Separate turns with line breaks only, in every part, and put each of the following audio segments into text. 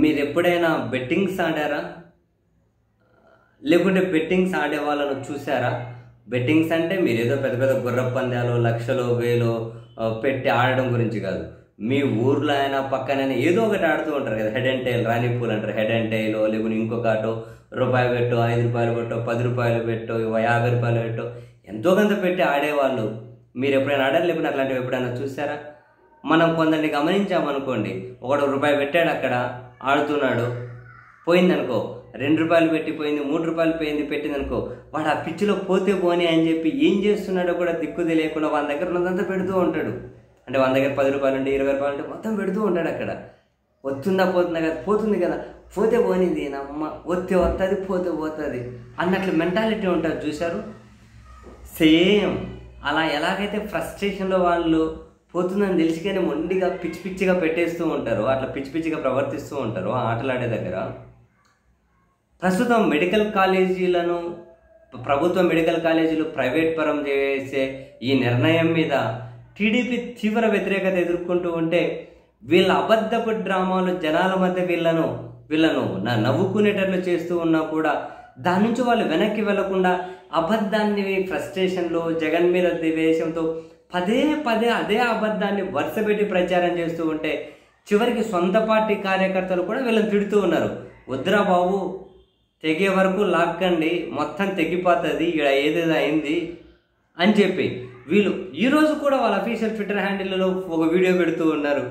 మీరు ఎప్పుడైనా బెట్టింగ్స్ ఆడారా? లేకుంటే బెట్టింగ్స్ ఆడే వాళ్ళను చూసారా? బెట్టింగ్స్ అంటే మీరు ఏదో పెద్ద పెద్ద గుర్రపు పందాలు లక్షలు వేలు పెట్టి ఆడడం గురించి కాదు. మీ ఊర్లో అయినా పక్కనైనా ఏదో ఒకటి ఆడుతూ ఉంటారు కదా. హెడ్ అండ్ టైల్, రాణి పూలు అంటారు. హెడ్ అండ్ టైల్ లేకుంటే ఇంకొక ఆటో, రూపాయి పెట్టు, 5 రూపాయలు పెట్టు, 10 రూపాయలు పెట్టు, 50 రూపాయలు పెట్టు, ఎంతో కొంత పెట్టి ఆడేవాళ్ళు. మీరు ఎప్పుడైనా ఆడారు? లేకుంటే అట్లాంటివి ఎప్పుడైనా చూసారా? మనం కొందరిని గమనించామనుకోండి, ఒకడు రూపాయి పెట్టాడు, అక్కడ ఆడుతున్నాడు, పోయిందనుకో, 2 రూపాయలు పెట్టి పోయింది, 3 రూపాయలు పోయింది పెట్టిందనుకో, వాడు ఆ పిచ్చిలో పోతే పోనీ అని చెప్పి ఏం చేస్తున్నాడో కూడా దిక్కు తెలియకుండా వాళ్ళ దగ్గర ఉన్నదంతా పెడుతూ ఉంటాడు. అంటే వాళ్ళ దగ్గర 10 రూపాయలు ఉంటే 20 రూపాయలు ఉంటే మొత్తం పెడుతూ ఉంటాడు. అక్కడ వస్తుందా పోతుందా కదా, పోతుంది కదా, పోతే పోనిది నమ్మ, వస్తే వస్తుంది, పోతే పోతుంది అన్నట్లు మెంటాలిటీ ఉంటుంది. చూశారు? సేమ్ అలా ఎలాగైతే ఫ్రస్ట్రేషన్లో వాళ్ళు పోతుందని తెలిసి కానీ మొండిగా పిచ్చి పిచ్చిగా పెట్టేస్తూ ఉంటారు, అట్లా పిచ్చి పిచ్చిగా ప్రవర్తిస్తూ ఉంటారు ఆటలాడే దగ్గర. ప్రస్తుతం మెడికల్ కాలేజీలను, ప్రభుత్వ మెడికల్ కాలేజీలు ప్రైవేట్ పరం చేసే ఈ నిర్ణయం మీద టీడీపీ తీవ్ర వ్యతిరేకత ఎదుర్కొంటూ ఉంటే, వీళ్ళ అబద్ధపు డ్రామాలు జనాల మధ్య వీళ్ళను నవ్వుకునేటట్లు చేస్తూ ఉన్నా కూడా దాని నుంచి వాళ్ళు వెనక్కి వెళ్లకుండా అబద్ధాన్ని ఫ్రస్ట్రేషన్లో జగన్ మీద ద్వేషంతో పదే పదే అదే అబద్ధాన్ని వరుసపెట్టి ప్రచారం చేస్తూ ఉంటే చివరికి సొంత పార్టీ కార్యకర్తలు కూడా వీళ్ళని తిడుతూ ఉన్నారు. వద్దురా బాబు, తెగే వరకు లాక్కండి, మొత్తం తెగిపోతుంది, ఇక్కడ ఏదేదో అయింది అని చెప్పి వీళ్ళు ఈరోజు కూడా వాళ్ళ అఫీషియల్ ట్విట్టర్ హ్యాండిల్లో ఒక వీడియో పెడుతూ ఉన్నారు.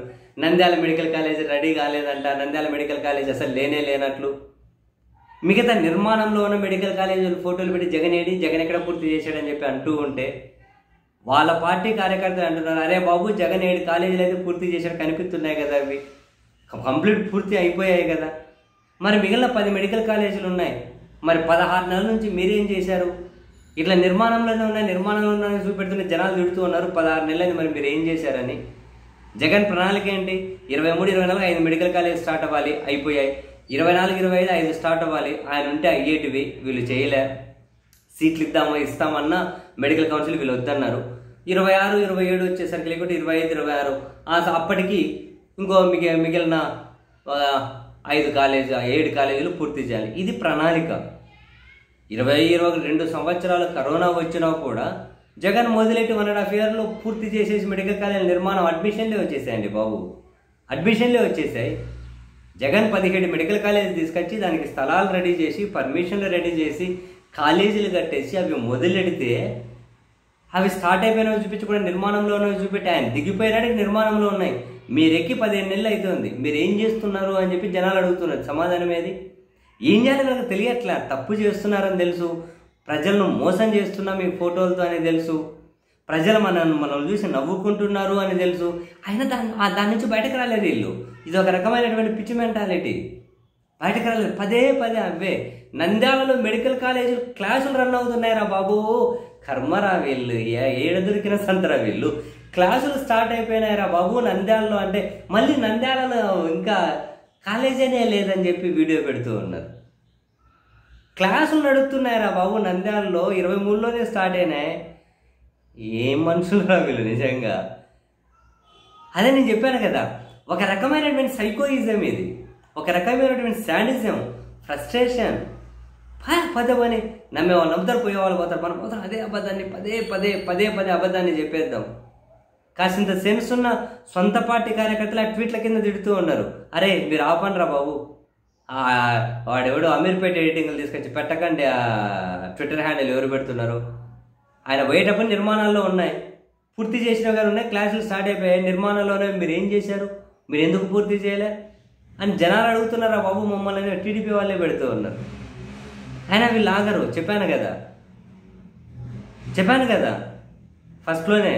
నంద్యాల మెడికల్ కాలేజ్ రెడీ కాలేదంట, నంద్యాల మెడికల్ కాలేజ్ అసలు లేనట్లు, మిగతా నిర్మాణంలో ఉన్న మెడికల్ కాలేజీలు ఫోటోలు పెట్టి జగన్ ఎక్కడ పూర్తి చేశాడని చెప్పి అంటూ ఉంటే వాళ్ళ పార్టీ కార్యకర్తలు అంటున్నారు, అరే బాబు, జగన్ 7 కాలేజీలు అయితే పూర్తి చేశాడు, కనిపిస్తున్నాయి కదా, అవి కంప్లీట్ పూర్తి అయిపోయాయి కదా, మరి మిగిలిన 10 మెడికల్ కాలేజీలు ఉన్నాయి, మరి 16 నెలల నుంచి మీరేం చేశారు? ఇట్లా నిర్మాణంలోనే చూపెడుతున్న జనాలు తిడుతూ ఉన్నారు 16 నెలలని, మరి మీరు ఏం చేశారని. జగన్ ప్రణాళిక ఏంటి? 23-24 5 మెడికల్ కాలేజ్ స్టార్ట్ అవ్వాలి, అయిపోయాయి. 24-25 5 స్టార్ట్ అవ్వాలి, ఆయన ఉంటే అయ్యేటివి, వీళ్ళు చేయలే. సీట్లు ఇస్తామన్నా మెడికల్ కౌన్సిల్ వీళ్ళు వద్దన్నారు. 26-27 వచ్చేసరికి, లేకుంటే 25-26 అప్పటికి ఇంకో మిగిలిన 7 కాలేజీలు పూర్తి చేయాలి. ఇది ప్రణాళిక. 22 సంవత్సరాలు కరోనా వచ్చినా కూడా జగన్ మొదలెట్టి 1.5 yearలో పూర్తి చేసేసి మెడికల్ కాలేజ్ నిర్మాణం అడ్మిషన్లే వచ్చేసాయండి బాబు, అడ్మిషన్లే వచ్చేసాయి. జగన్ 17 మెడికల్ కాలేజ్ తీసుకొచ్చి దానికి స్థలాలు రెడీ చేసి, పర్మిషన్లు రెడీ చేసి, కాలేజీలు కట్టేసి అవి మొదలెడితే అవి స్టార్ట్ అయిపోయినా చూపించకుండా నిర్మాణంలోనే చూపెట్టి ఆయన దిగిపోయినాడికి నిర్మాణంలో ఉన్నాయి. మీరెక్కి 15 నెలలు అవుతుంది, మీరు ఏం చేస్తున్నారు అని చెప్పి జనాలు అడుగుతున్నారు. సమాధానం ఏది? ఏం చేయాలి కనుక తెలియట్లే. తప్పు చేస్తున్నారని తెలుసు, ప్రజలను మోసం చేస్తున్నాం మీ ఫోటోలతో అని తెలుసు, ప్రజలు మనల్ని చూసి నవ్వుకుంటున్నారు అని తెలుసు, అయినా దాని నుంచి బయటకు రాలేదు వీళ్ళు. ఇది ఒక రకమైనటువంటి పిచ్చి మెంటాలిటీ. బయటకు రాలేదు, పదే అవే. నంద్యాలలో మెడికల్ కాలేజీలు క్లాసులు రన్ అవుతున్నాయిరా బాబు, కర్మరా వీళ్ళు, ఏడ దొరికిన సంతరా వీళ్ళు. క్లాసులు స్టార్ట్ అయిపోయినాయిరా బాబు నంద్యాలలో, అంటే మళ్ళీ నంద్యాలలో ఇంకా కాలేజీనే లేదని చెప్పి వీడియో పెడుతూ ఉన్నారు. క్లాసులు నడుస్తున్నాయిరా బాబు నంద్యాలలో, 23లోనే స్టార్ట్ అయినాయి. ఏం మనుషులురా వీళ్ళు నిజంగా. అదే నేను చెప్పాను కదా, ఒక రకమైనటువంటి సైకోయిజం ఇది, ఒక రకమైనటువంటి శాడిజం, ఫ్రస్ట్రేషన్. పదే పని నమ్మేవాళ్ళు నమ్ముతారు, పోయేవాళ్ళు పోతారు, మనం పోతాం అదే అబద్ధాన్ని పదే అబద్ధాన్ని చెప్పేద్దాం. కాసింత సెన్స్ ఉన్న సొంత పార్టీ కార్యకర్తలు ఆ ట్వీట్ల కింద తిడుతూ ఉన్నారు, అరే మీరు ఆపండిరా బాబు, వాడెవడో అమీర్పేట ఎడిటింగ్లు తీసుకొచ్చి పెట్టకండి, ఆ ట్విట్టర్ హ్యాండిల్ ఎవరు పెడుతున్నారు, ఆయన పోయేటప్పుడు నిర్మాణాల్లో ఉన్నాయి, పూర్తి చేసినా కానీ ఉన్నాయి, క్లాసులు స్టార్ట్ అయిపోయాయి, నిర్మాణంలోనే మీరు ఏం చేశారు, మీరు ఎందుకు పూర్తి చేయలే అని జనాలు అడుగుతున్నారా బాబు మమ్మల్ని. టీడీపీ వాళ్ళే పెడుతూ ఉన్నారు. అయినా వీళ్ళు ఆగరు. చెప్పాను కదా ఫస్ట్లోనే,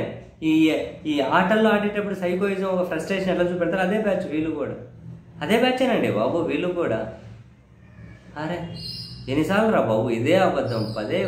ఈ ఆటల్లో ఆడేటప్పుడు సైకోయిజం, ఒక ఫ్రస్ట్రేషన్ ఎట్లా చూపెడతారు, అదే బ్యాచ్ వీళ్ళు కూడా, అదే బ్యాచేనండి బాబు వీళ్ళు కూడా. అరే ఎన్నిసార్లు రా బాబు ఇదే అబద్ధం, పదే